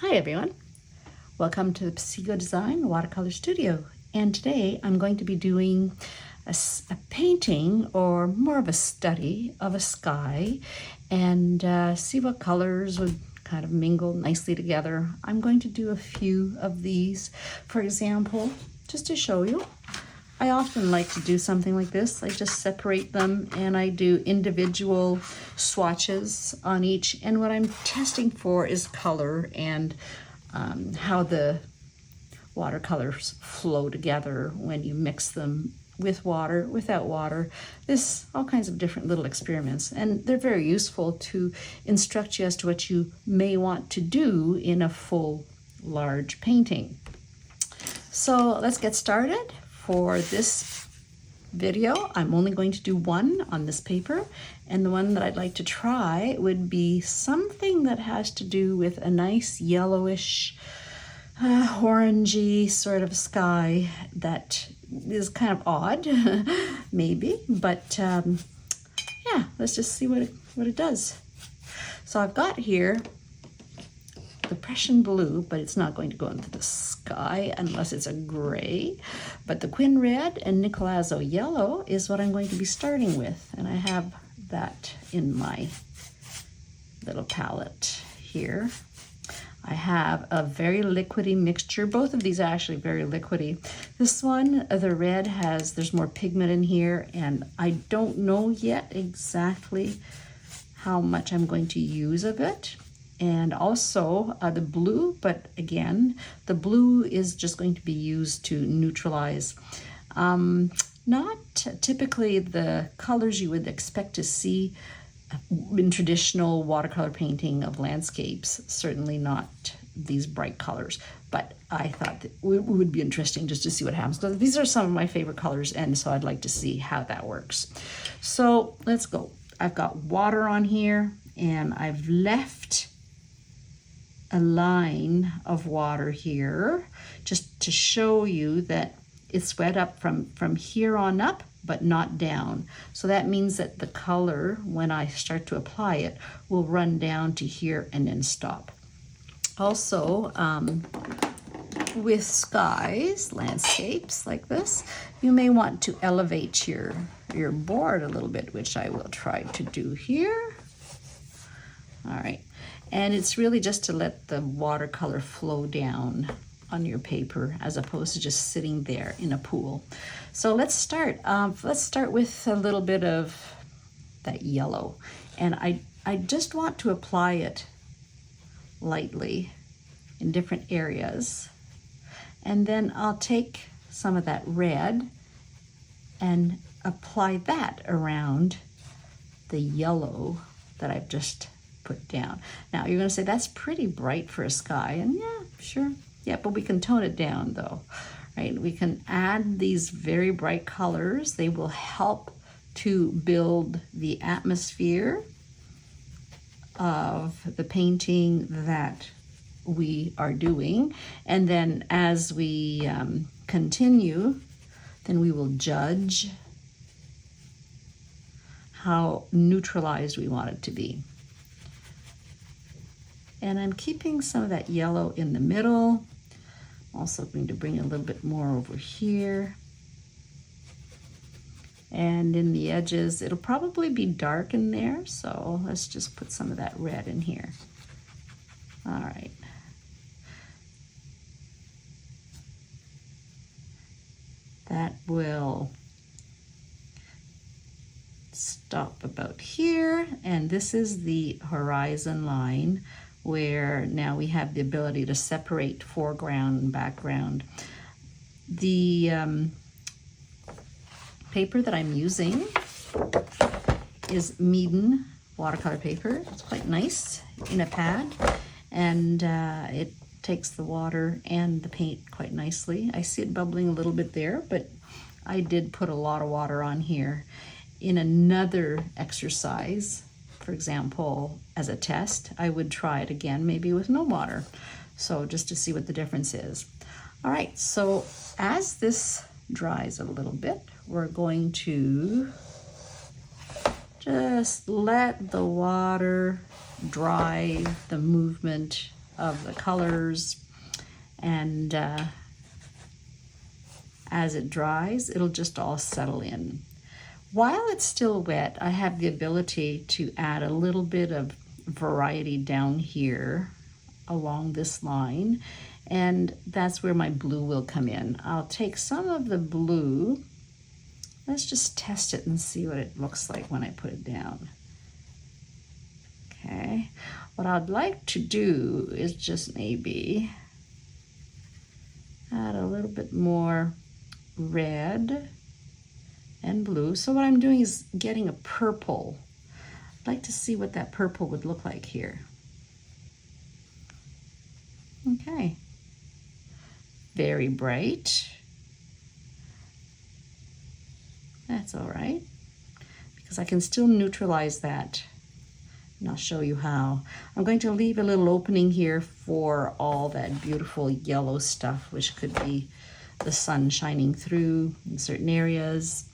Hi everyone, welcome to the PasigoDesign Watercolor Studio, and today I'm going to be doing a painting, or more of a study of a sky, and see what colors would kind of mingle nicely together. I'm going to do a few of these. For example, just to show you, I often like to do something like this. I just separate them and I do individual swatches on each. And what I'm testing for is color and how the watercolors flow together when you mix them with water, without water. This, all kinds of different little experiments. And they're very useful to instruct you as to what you may want to do in a full, large painting. So let's get started. For this video, I'm only going to do one on this paper, and the one that I'd like to try would be something that has to do with a nice yellowish, orangey sort of sky that is kind of odd, maybe, but yeah, let's just see what it does. So I've got here the Prussian blue, but it's not going to go into the sky unless it's a gray. But the Quin red and Nicolazzo yellow is what I'm going to be starting with. And I have that in my little palette here. I have a very liquidy mixture. Both of these are actually very liquidy. This one, the red, there's more pigment in here, and I don't know yet exactly how much I'm going to use of it. And also the blue, but again, the blue is just going to be used to neutralize. Not typically the colors you would expect to see in traditional watercolor painting of landscapes, certainly not these bright colors, but I thought that it would be interesting just to see what happens. So these are some of my favorite colors, and so I'd like to see how that works. So let's go. I've got water on here, and I've left a line of water here just to show you that it's wet up from here on up, but not down. So that means that the color, when I start to apply it, will run down to here and then stop. Also, with skies, landscapes like this, you may want to elevate your board a little bit, which I will try to do here. All right. And it's really just to let the watercolor flow down on your paper as opposed to just sitting there in a pool. So let's start. Let's start with a little bit of that yellow. And I just want to apply it lightly in different areas. And then I'll take some of that red and apply that around the yellow that I've just put down. Now you're going to say that's pretty bright for a sky, and yeah, sure, yeah, but we can tone it down though, right? We can add these very bright colors. They will help to build the atmosphere of the painting that we are doing, and then as we continue, then we will judge how neutralized we want it to be. And I'm keeping some of that yellow in the middle. I'm also going to bring a little bit more over here. And in the edges, it'll probably be dark in there, so let's just put some of that red in here. All right. That will stop about here, and this is the horizon line, where now we have the ability to separate foreground and background. The paper that I'm using is Meeden watercolor paper. It's quite nice in a pad, and it takes the water and the paint quite nicely. I see it bubbling a little bit there, but I did put a lot of water on here. In another exercise, for example, as a test, I would try it again, maybe with no water. So just to see what the difference is. All right, so as this dries a little bit, we're going to just let the water drive the movement of the colors, and as it dries, it'll just all settle in. While it's still wet, I have the ability to add a little bit of variety down here along this line, and that's where my blue will come in. I'll take some of the blue. Let's just test it and see what it looks like when I put it down. Okay, what I'd like to do is just maybe add a little bit more red and blue. So what I'm doing is getting a purple. I'd like to see what that purple would look like here. Okay, very bright. That's all right, because I can still neutralize that, and I'll show you how. I'm going to leave a little opening here for all that beautiful yellow stuff, which could be the sun shining through in certain areas.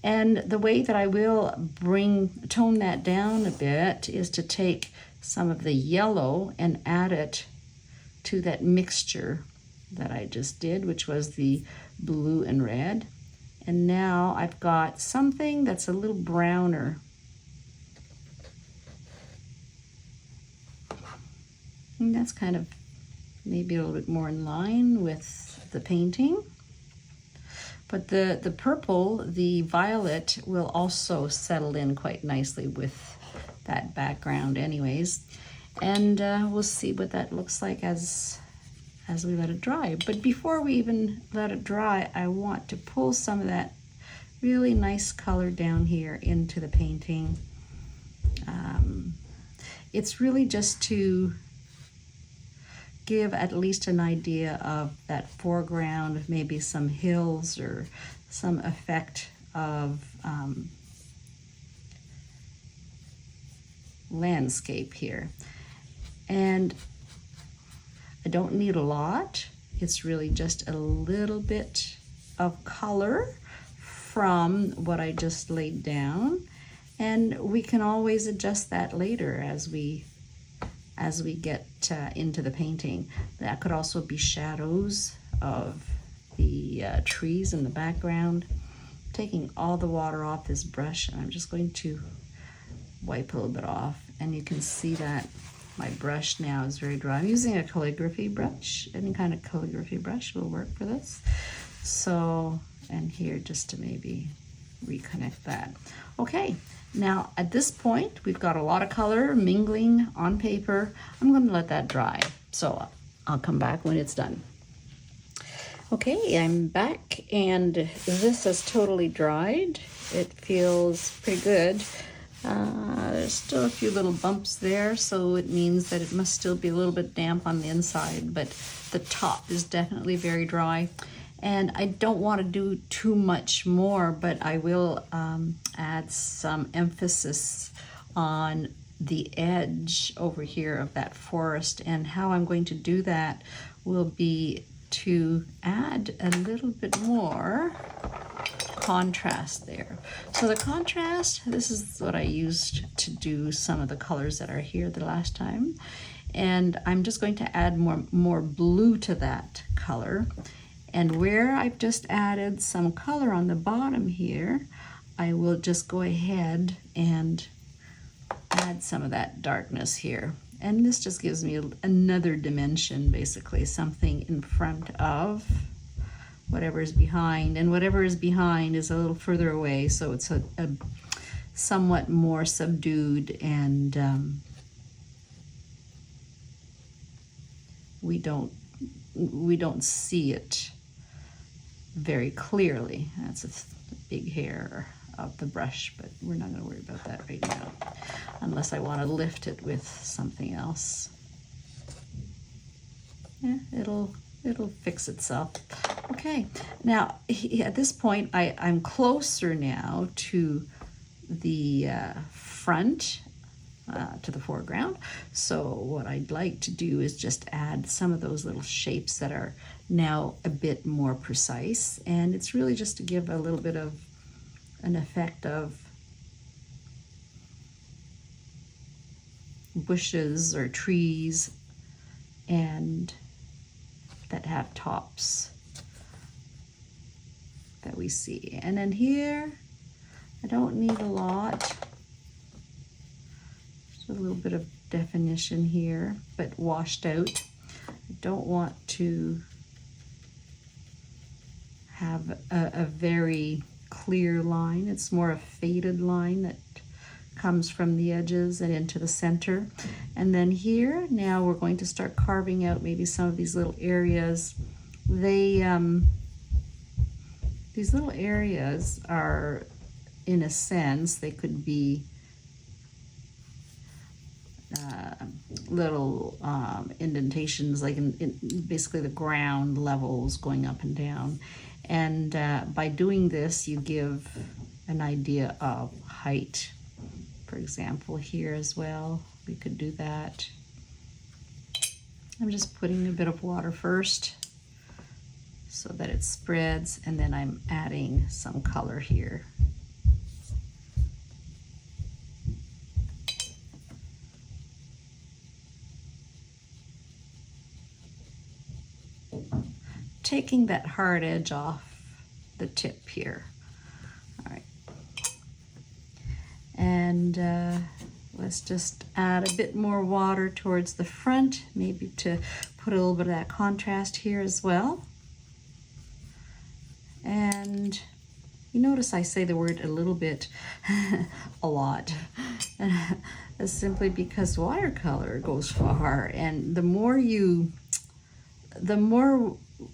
And the way that I will tone that down a bit is to take some of the yellow and add it to that mixture that I just did, which was the blue and red. And now I've got something that's a little browner. And that's kind of maybe a little bit more in line with the painting. But the purple, the violet, will also settle in quite nicely with that background anyways. And we'll see what that looks like as we let it dry. But before we even let it dry, I want to pull some of that really nice color down here into the painting. It's really just to give at least an idea of that foreground, maybe some hills or some effect of landscape here. And I don't need a lot. It's really just a little bit of color from what I just laid down, and we can always adjust that later as we get into the painting. That could also be shadows of the trees in the background. Taking all the water off this brush, and I'm just going to wipe a little bit off, and you can see that my brush now is very dry. I'm using a calligraphy brush. Any kind of calligraphy brush will work for this. So, and here just to maybe reconnect that. Okay, now at this point, we've got a lot of color mingling on paper. I'm going to let that dry. So I'll come back when it's done. Okay, I'm back, and this has totally dried. It feels pretty good. There's still a few little bumps there, so it means that it must still be a little bit damp on the inside, but the top is definitely very dry. And I don't want to do too much more, but I will add some emphasis on the edge over here of that forest. And how I'm going to do that will be to add a little bit more contrast there. So the contrast, this is what I used to do some of the colors that are here the last time. And I'm just going to add more blue to that color. And where I've just added some color on the bottom here, I will just go ahead and add some of that darkness here. And this just gives me another dimension, basically, something in front of whatever is behind. And whatever is behind is a little further away, so it's a somewhat more subdued, and we don't see it very clearly. That's a big hair of the brush, but we're not going to worry about that right now, unless I want to lift it with something else. Yeah, it'll fix itself. Okay, now at this point I'm closer now to the front, to the foreground. So what I'd like to do is just add some of those little shapes that are now a bit more precise, and it's really just to give a little bit of an effect of bushes or trees and that have tops that we see. And then here, I don't need a lot. Just a little bit of definition here, but washed out. I don't want to have a very clear line. It's more a faded line that comes from the edges and into the center. And then here, now we're going to start carving out maybe some of these little areas. These little areas are, in a sense, they could be little indentations, like in basically the ground levels going up and down. And by doing this, you give an idea of height. For example, here as well, we could do that. I'm just putting a bit of water first so that it spreads, and then I'm adding some color here. Taking that hard edge off the tip here. All right. And let's just add a bit more water towards the front, maybe to put a little bit of that contrast here as well. And you notice I say the word a little bit a lot. Simply because watercolor goes far, and the more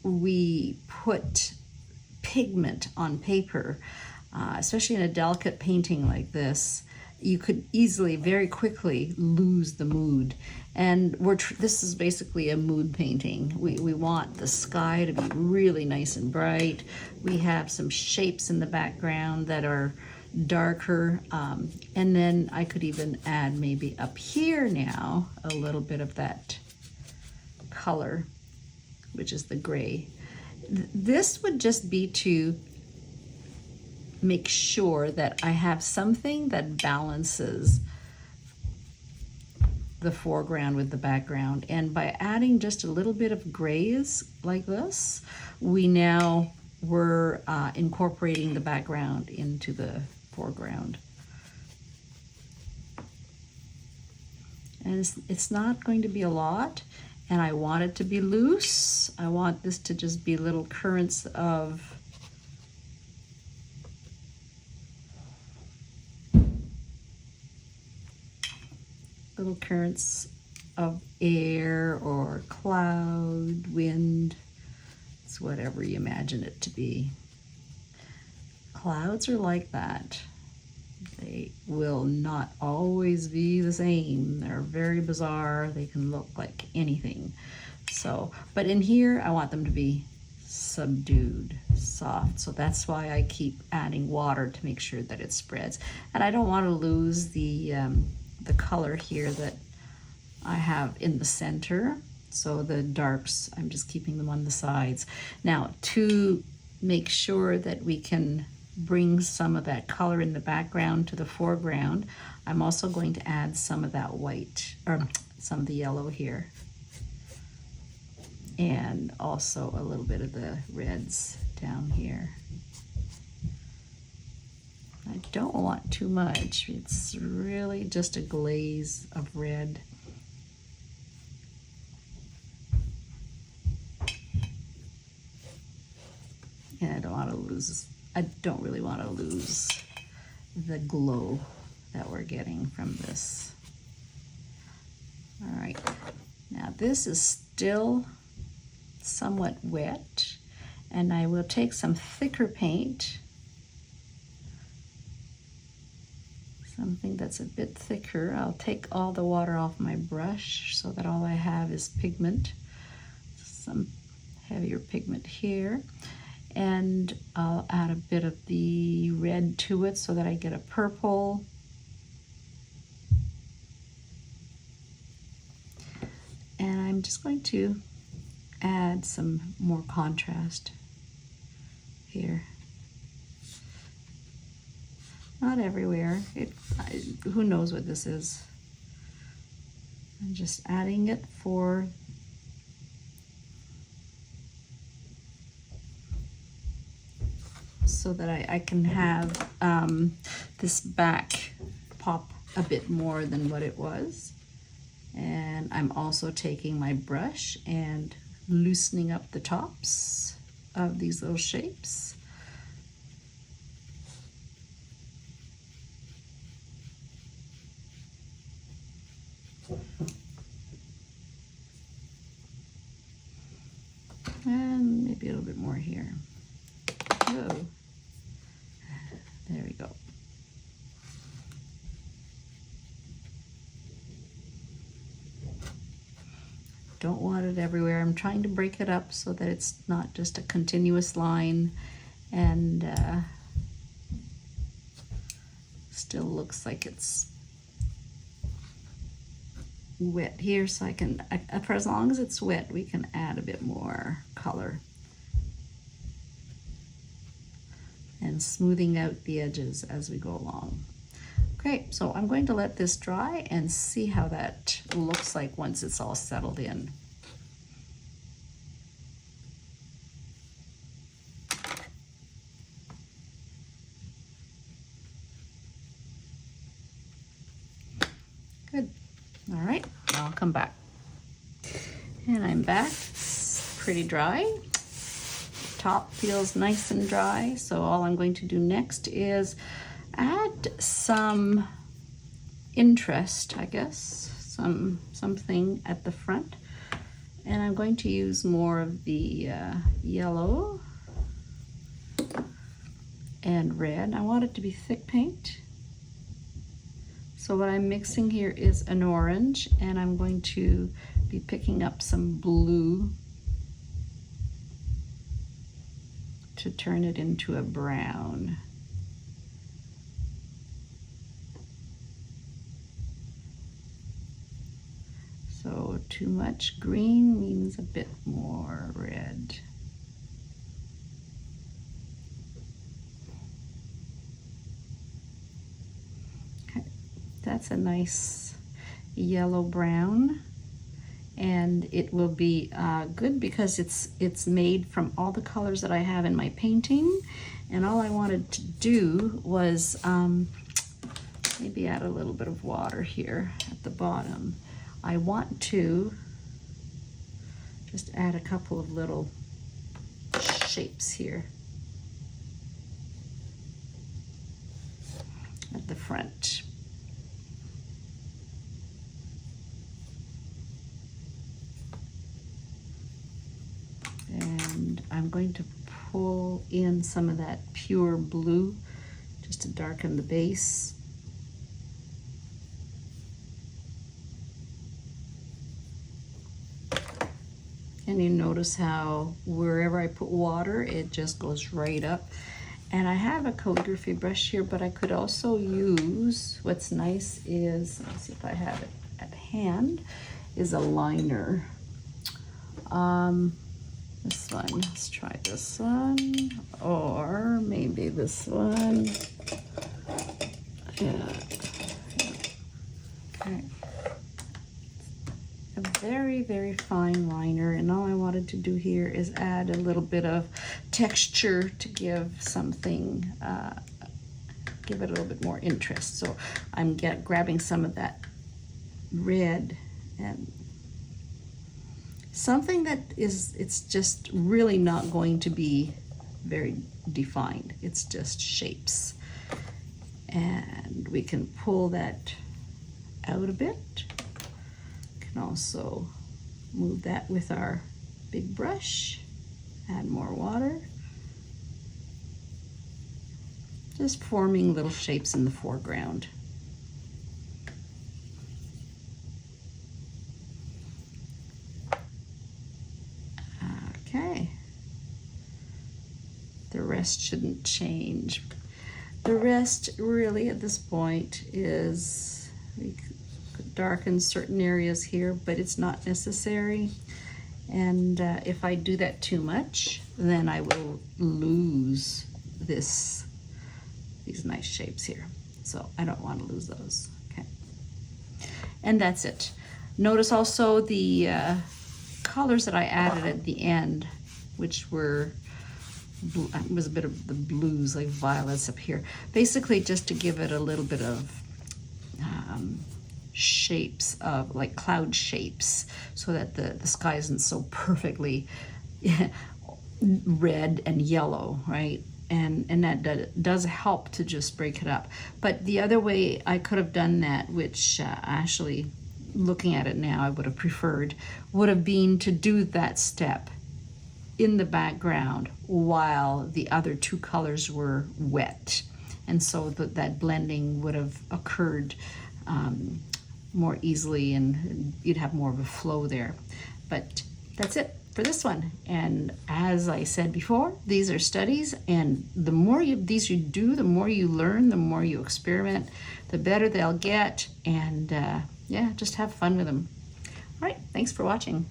we put pigment on paper, especially in a delicate painting like this, you could easily, very quickly lose the mood. And this is basically a mood painting. We want the sky to be really nice and bright. We have some shapes in the background that are darker. And then I could even add maybe up here now a little bit of that color, which is the gray. This would just be to make sure that I have something that balances the foreground with the background. And by adding just a little bit of grays like this, we're incorporating the background into the foreground. And it's not going to be a lot. And I want it to be loose. I want this to just be little currents of air or cloud, wind. It's whatever you imagine it to be. Clouds are like that. They will not always be the same. They're very bizarre. They can look like anything. So, but in here, I want them to be subdued, soft. So that's why I keep adding water to make sure that it spreads. And I don't want to lose the color here that I have in the center. So the darks, I'm just keeping them on the sides. Now, to make sure that we can bring some of that color in the background to the foreground, I'm also going to add some of that white, or some of the yellow here. And also a little bit of the reds down here. I don't want too much. It's really just a glaze of red. And I don't really want to lose the glow that we're getting from this. All right, now this is still somewhat wet, and I will take some thicker paint, something that's a bit thicker. I'll take all the water off my brush so that all I have is pigment, some heavier pigment here. And I'll add a bit of the red to it so that I get a purple. And I'm just going to add some more contrast here. Not everywhere. Who knows what this is? I'm just adding it for so that I can have this back pop a bit more than what it was. And I'm also taking my brush and loosening up the tops of these little shapes. And maybe a little bit more here. Oh, there we go. Don't want it everywhere. I'm trying to break it up so that it's not just a continuous line and still looks like it's wet here, so I can, for as long as it's wet, we can add a bit more color. And smoothing out the edges as we go along. Okay, so I'm going to let this dry and see how that looks like once it's all settled in. Good. All right, I'll come back. And I'm back. It's pretty dry. Top feels nice and dry, so all I'm going to do next is add some interest, I guess, something at the front. And I'm going to use more of the yellow and red. I want it to be thick paint. So what I'm mixing here is an orange, and I'm going to be picking up some blue to turn it into a brown. So too much green means a bit more red. Okay, that's a nice yellow brown. And it will be good because it's made from all the colors that I have in my painting. And all I wanted to do was maybe add a little bit of water here at the bottom. I want to just add a couple of little shapes here at the front. And I'm going to pull in some of that pure blue just to darken the base. And you notice how wherever I put water, it just goes right up. And I have a calligraphy brush here, but I could also use, what's nice is, let's see if I have it at hand, is a liner. This one, let's try this one, or maybe this one. Yeah. Okay. A very, very fine liner, and all I wanted to do here is add a little bit of texture to give something, give it a little bit more interest. So I'm grabbing some of that red and something that is, it's just really not going to be very defined. It's just shapes. And we can pull that out a bit. Can also move that with our big brush. Add more water. Just forming little shapes in the foreground. Okay, the rest shouldn't change. The rest really at this point is, we could darken certain areas here, but it's not necessary. And if I do that too much, then I will lose these nice shapes here. So I don't want to lose those, okay. And that's it. Notice also the colors that I added at the end, which were it was a bit of the blues, like violets up here. Basically just to give it a little bit of shapes of like cloud shapes, so that the sky isn't so perfectly red and yellow, right? And that does help to just break it up. But the other way I could have done that, which actually looking at it now I would have preferred, would have been to do that step in the background while the other two colors were wet, and so that blending would have occurred more easily, and you'd have more of a flow there. But that's it for this one. And as I said before, these are studies, and the more these you do, the more you learn, the more you experiment, the better they'll get. And yeah, just have fun with them. All right, thanks for watching.